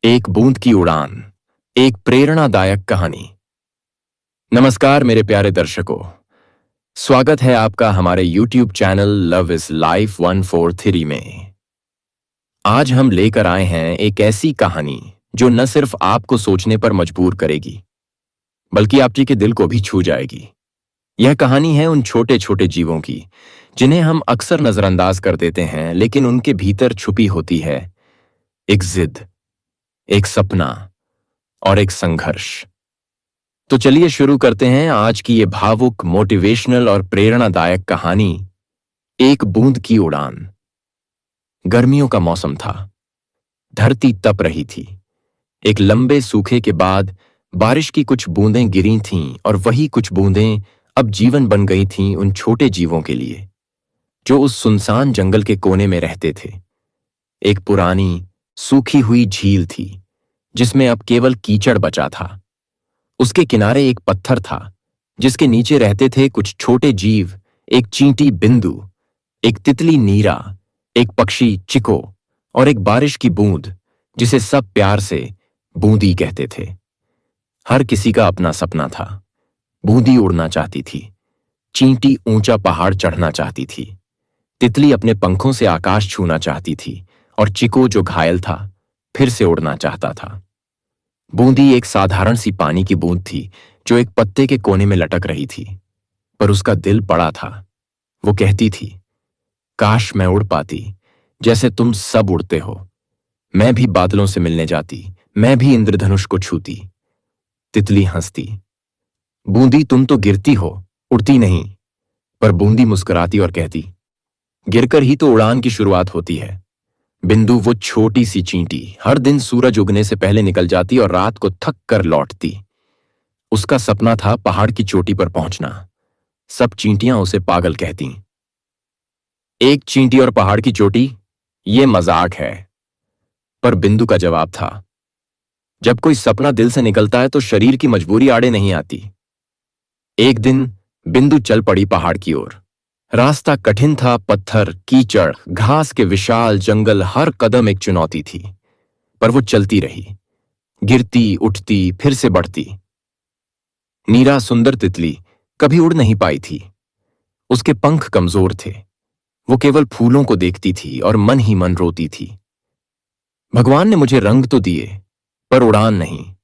एक बूंद की उड़ान, एक प्रेरणादायक कहानी। नमस्कार मेरे प्यारे दर्शकों, स्वागत है आपका हमारे YouTube channel love is life 143 में। आज हम लेकर आए हैं एक ऐसी कहानी जो न सिर्फ आपको सोचने पर मजबूर करेगी, बल्कि आप जी के दिल को भी छू जाएगी। यह कहानी है उन छोटे छोटे जीवों की जिन्हें हम अक्सर नजरअंदाज कर देते हैं, लेकिन उनके भीतर छुपी होती है एक जिद, एक सपना और एक संघर्ष। तो चलिए शुरू करते हैं आज की ये भावुक, मोटिवेशनल और प्रेरणादायक कहानी, एक बूंद की उड़ान। गर्मियों का मौसम था। धरती तप रही थी। एक लंबे सूखे के बाद बारिश की कुछ बूंदें गिरी थीं, और वही कुछ बूंदें अब जीवन बन गई थीं उन छोटे जीवों के लिए जो उस सुनसान जंगल के कोने में रहते थे। एक पुरानी सूखी हुई झील थी जिसमें अब केवल कीचड़ बचा था। उसके किनारे एक पत्थर था जिसके नीचे रहते थे कुछ छोटे जीव, एक चींटी बिंदु, एक तितली नीरा, एक पक्षी चिको और एक बारिश की बूंद जिसे सब प्यार से बूंदी कहते थे। हर किसी का अपना सपना था। बूंदी उड़ना चाहती थी, चींटी ऊंचा पहाड़ चढ़ना चाहती थी, तितली अपने पंखों से आकाश छूना चाहती थी, और चिको जो घायल था फिर से उड़ना चाहता था। बूंदी एक साधारण सी पानी की बूंद थी जो एक पत्ते के कोने में लटक रही थी, पर उसका दिल बड़ा था। वो कहती थी, काश मैं उड़ पाती जैसे तुम सब उड़ते हो। मैं भी बादलों से मिलने जाती, मैं भी इंद्रधनुष को छूती। तितली हंसती, बूंदी तुम तो गिरती हो, उड़ती नहीं। पर बूंदी मुस्कुराती और कहती, गिरकर ही तो उड़ान की शुरुआत होती है। बिंदु, वो छोटी सी चींटी, हर दिन सूरज उगने से पहले निकल जाती और रात को थक कर लौटती। उसका सपना था पहाड़ की चोटी पर पहुंचना। सब चींटियां उसे पागल कहती। एक चींटी और पहाड़ की चोटी, ये मजाक है। पर बिंदु का जवाब था, जब कोई सपना दिल से निकलता है तो शरीर की मजबूरी आड़े नहीं आती। एक दिन बिंदु चल पड़ी पहाड़ की ओर। रास्ता कठिन था, पत्थर, कीचड़, घास के विशाल जंगल, हर कदम एक चुनौती थी। पर वो चलती रही, गिरती, उठती, फिर से बढ़ती। नीरा, सुंदर तितली, कभी उड़ नहीं पाई थी। उसके पंख कमजोर थे। वो केवल फूलों को देखती थी और मन ही मन रोती थी। भगवान ने मुझे रंग तो दिए, पर उड़ान नहीं।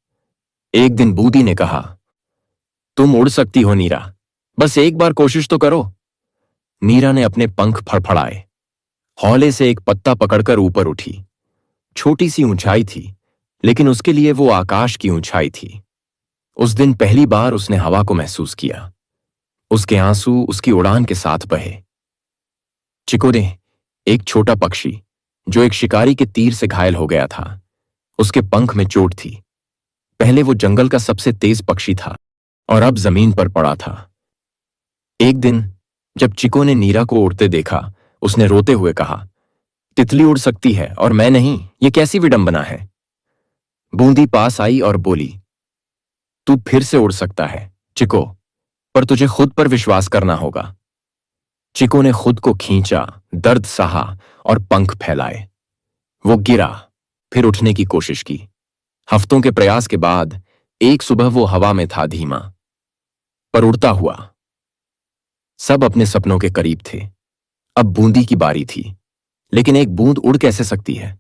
एक दिन बूंदी ने कहा, तुम उड़ सकती हो नीरा, बस एक बार कोशिश तो करो। नीरा ने अपने पंख फड़फड़ाए, हौले से एक पत्ता पकड़कर ऊपर उठी। छोटी सी ऊंचाई थी, लेकिन उसके लिए वो आकाश की ऊंचाई थी। उस दिन पहली बार उसने हवा को महसूस किया। उसके आंसू उसकी उड़ान के साथ बहे। चिको ने, एक छोटा पक्षी जो एक शिकारी के तीर से घायल हो गया था, उसके पंख में चोट थी। पहले वो जंगल का सबसे तेज पक्षी था और अब जमीन पर पड़ा था। एक दिन जब चिको ने नीरा को उड़ते देखा, उसने रोते हुए कहा, तितली उड़ सकती है और मैं नहीं, ये कैसी विडंबना है। बूंदी पास आई और बोली, तू फिर से उड़ सकता है चिको, पर तुझे खुद पर विश्वास करना होगा। चिको ने खुद को खींचा, दर्द सहा और पंख फैलाए। वो गिरा, फिर उठने की कोशिश की। हफ्तों के प्रयास के बाद एक सुबह वो हवा में था, धीमा पर उड़ता हुआ। सब अपने सपनों के करीब थे। अब बूंदी की बारी थी, लेकिन एक बूंद उड़ कैसे सकती है।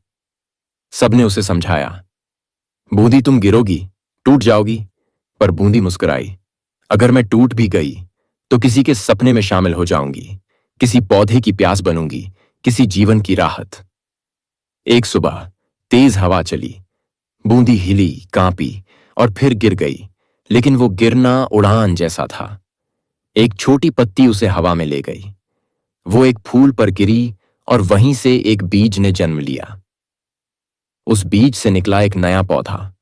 सबने उसे समझाया, बूंदी तुम गिरोगी, टूट जाओगी। पर बूंदी मुस्कुराई, अगर मैं टूट भी गई तो किसी के सपने में शामिल हो जाऊंगी, किसी पौधे की प्यास बनूंगी, किसी जीवन की राहत। एक सुबह तेज हवा चली। बूंदी हिली, कांपी और फिर गिर गई, लेकिन वो गिरना उड़ान जैसा था। एक छोटी पत्ती उसे हवा में ले गई। वो एक फूल पर गिरी और वहीं से एक बीज ने जन्म लिया। उस बीज से निकला एक नया पौधा।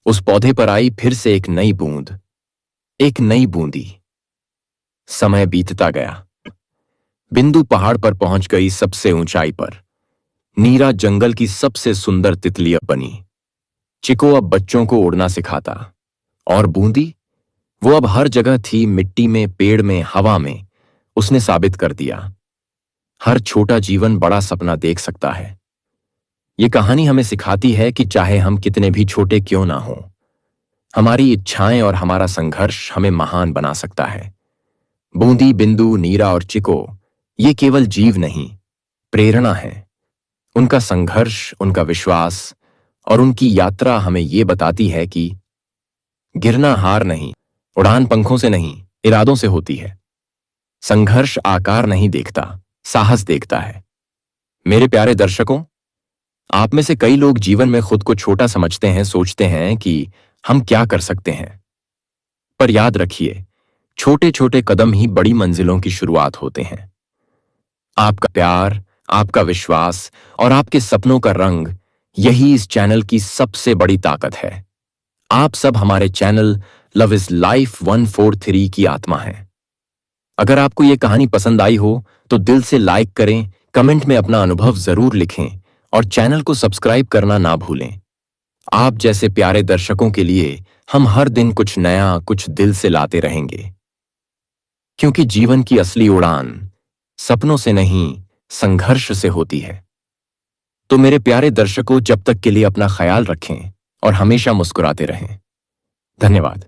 उस पौधे पर आई फिर से एक नई बूंद, एक नई बूंदी। समय बीतता गया। बिंदु पहाड़ पर पहुंच गई, सबसे ऊंचाई पर। नीरा जंगल की सबसे सुंदर तितली अब बनी। चिको अब बच्चों को उड़ना सिखाता। और बूंदी, वो अब हर जगह थी, मिट्टी में, पेड़ में, हवा में। उसने साबित कर दिया, हर छोटा जीवन बड़ा सपना देख सकता है। ये कहानी हमें सिखाती है कि चाहे हम कितने भी छोटे क्यों ना हों, हमारी इच्छाएं और हमारा संघर्ष हमें महान बना सकता है। बूंदी, बिंदु, नीरा और चिको ये केवल जीव नहीं, प्रेरणा है। उनका संघर्ष, उनका विश्वास और उनकी यात्रा हमें ये बताती है कि गिरना हार नहीं, उड़ान पंखों से नहीं, इरादों से होती है। संघर्ष आकार नहीं देखता, साहस देखता है। मेरे प्यारे दर्शकों, आप में से कई लोग जीवन में खुद को छोटा समझते हैं, सोचते हैं कि हम क्या कर सकते हैं। पर याद रखिए, छोटे छोटे कदम ही बड़ी मंजिलों की शुरुआत होते हैं। आपका प्यार, आपका विश्वास और आपके सपनों का रंग, यही इस चैनल की सबसे बड़ी ताकत है। आप सब हमारे चैनल लव इज लाइफ 143 की आत्मा हैं। अगर आपको यह कहानी पसंद आई हो तो दिल से लाइक करें, कमेंट में अपना अनुभव जरूर लिखें और चैनल को सब्सक्राइब करना ना भूलें। आप जैसे प्यारे दर्शकों के लिए हम हर दिन कुछ नया, कुछ दिल से लाते रहेंगे, क्योंकि जीवन की असली उड़ान सपनों से नहीं, संघर्ष से होती है। तो मेरे प्यारे दर्शकों, जब तक के लिए अपना ख्याल रखें और हमेशा मुस्कुराते रहें। धन्यवाद।